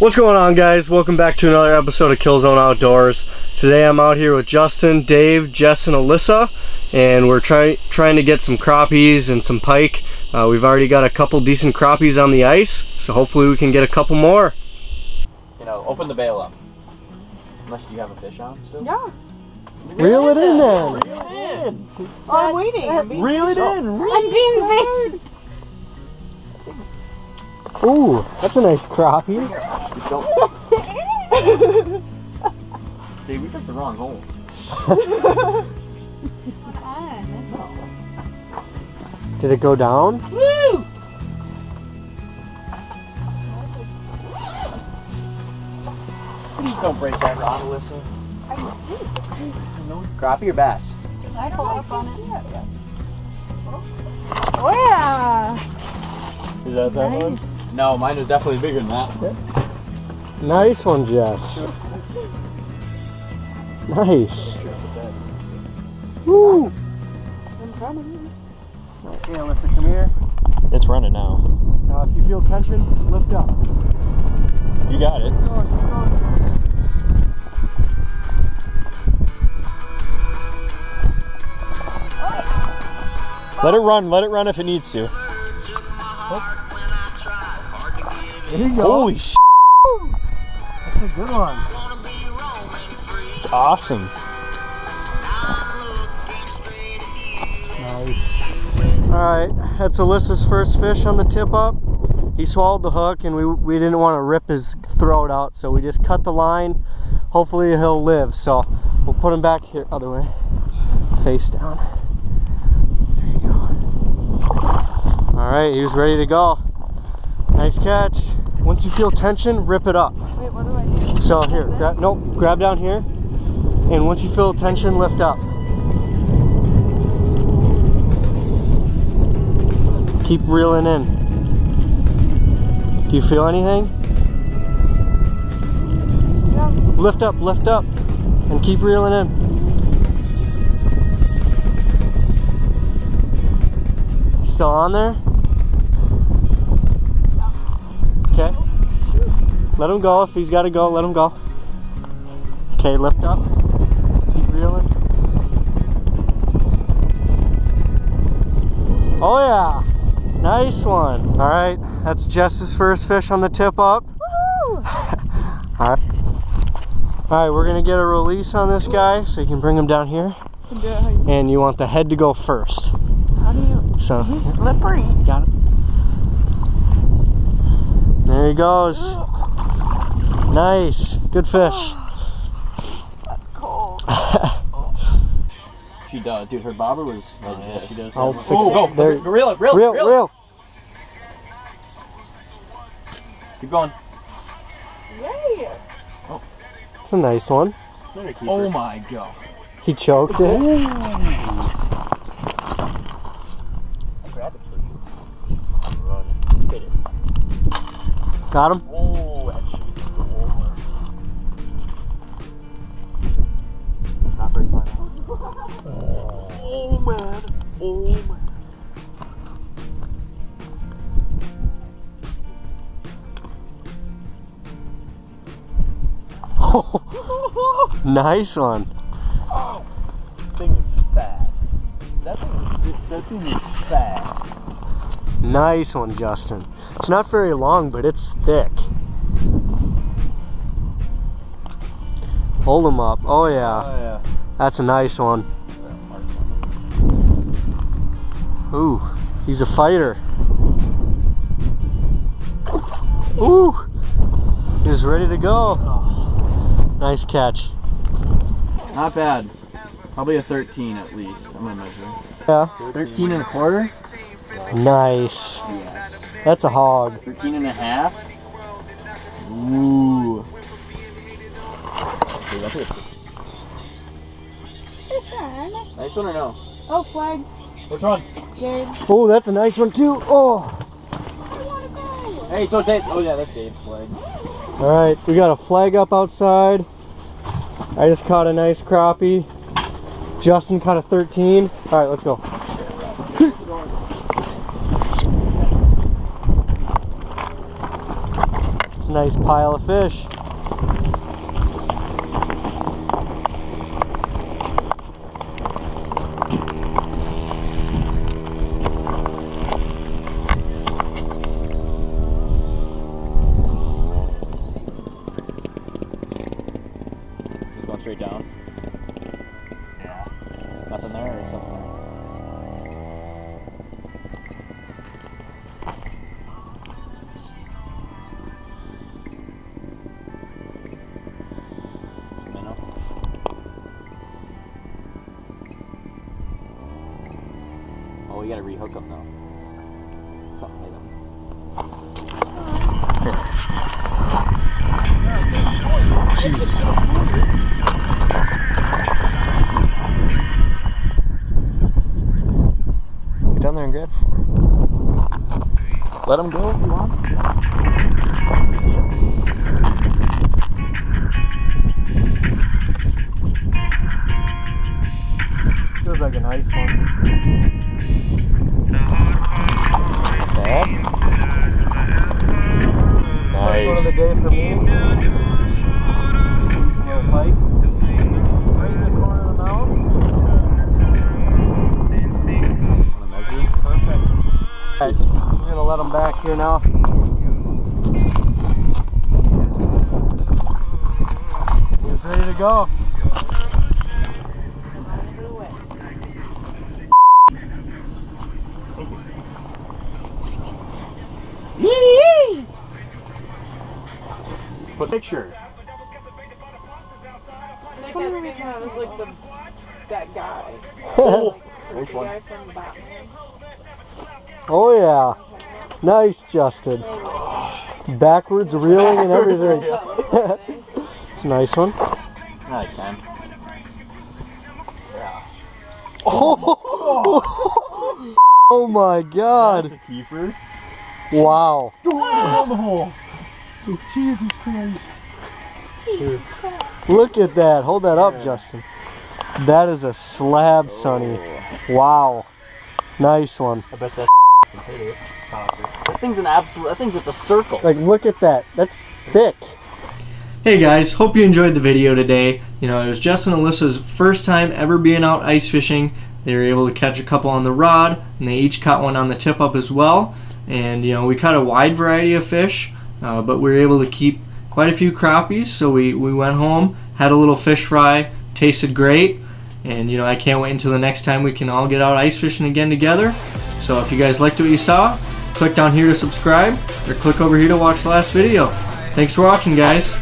What's going on, guys? Welcome back to another episode of KILLZONE Outdoors. Today I'm out here with Justin, Dave, Jess, and Alyssa, and we're trying to get some crappies and some pike. We've already got a couple decent crappies on the ice, so hopefully we can get a couple more. You know, open the bail up. Unless you have a fish on still? Yeah. Reel it in then. Reel it in. Oh, I'm waiting. Reel it in. I'm being big. Ooh, that's a nice crappie. Just don't. Dude, we took the wrong holes. Did it go down? Woo! Please don't break that rod, Alyssa. Crappie or bass? I pull up on it. Oh yeah! Is that that one? No, mine was definitely bigger than that. Nice one, Jess. Nice. Woo! Okay, Alyssa, come here. It's running now. Now, if you feel tension, lift up. You got it. Keep going, keep going. Let it run if it needs to. There you go. Holy sh**. That's a good one. It's awesome. Nice. Alright, that's Alyssa's first fish on the tip up. He swallowed the hook and we didn't want to rip his throat out, so we just cut the line. Hopefully he'll live, so we'll put him back here, other way, face down. There you go. Alright, he was ready to go. Nice catch. Once you feel tension, rip it up. Wait, what do I do? So here, grab down here, and once you feel tension, lift up. Keep reeling in. Do you feel anything? Yeah. Lift up, and keep reeling in. Still on there? Okay. Let him go. If he's got to go, let him go. Okay, lift up. Keep reeling. Oh yeah. Nice one. Alright, that's Jess's first fish on the tip up. Alright. Alright, we're going to get a release on this guy so you can bring him down here. And you want the head to go first. How do you? So, He's slippery. got it. There he goes. Nice. Good fish. That's cold. She does. Dude, her bobber was... yeah, she does. I'll fix go. it. There. Reel it. Reel. Keep going. Yay! It's a nice one. Oh my god. He choked it. Grab it for you. Hit it. Got him? Oh, that shit is cool. Not very far now. Oh man. Oh man. Nice one. Oh, that thing is fat. That thing is fat. Nice one, Justin. It's not very long, but it's thick. Hold him up. Oh yeah. Oh yeah. That's a nice one. Ooh, he's a fighter. Ooh, he's ready to go. Nice catch. Not bad. Probably a 13 at least. I'm gonna measure. Yeah. 13 and a quarter? Nice. Yes. That's a hog. 13 and a half? Ooh. Okay, that's it. Nice one or no? Oh, flag. Which one? Jared. Oh, that's a nice one too. Oh. Hey, so Dave. Oh yeah, that's Dave's flag. All right, we got a flag up outside. I just caught a nice crappie. Justin caught a 13. All right, let's go. a nice pile of fish. Just going straight down. Yeah. Nothing there or something. Oh, we gotta rehook them now. Something like Jeez. Get down there and grab. let him go if he wants to. Feels like a nice one. Bad? Nice. First one of the day for me. Decent little pike. Right in the corner of the mouth. Want to measure? Perfect. Alright, I'm gonna let him back here now. He's ready to go. Yee! Put picture. I wonder if I was like that guy. Oh, The nice one. guy from Batman. Oh yeah. Nice, Justin. Backwards reeling and everything. It's a nice one. I can. Yeah. Oh, oh my God. That's a keeper. Wow. Down the hole. Jesus Christ. Jesus Christ. Look at that. Hold that up, Yeah. Justin. That is a slab, Sonny. Wow. Nice one. I bet that can hit it. That thing's an absolute. That thing's just a circle. Like, look at that. That's thick. Hey guys, hope you enjoyed the video today. You know, it was Justin and Alyssa's first time ever being out ice fishing. They were able to catch a couple on the rod, and they each caught one on the tip up as well. And you know, we caught a wide variety of fish, but we were able to keep quite a few crappies. So we went home, had a little fish fry, tasted great. And you know, I can't wait until the next time we can all get out ice fishing again together. So if you guys liked what you saw, click down here to subscribe, or click over here to watch the last video. Thanks for watching, guys.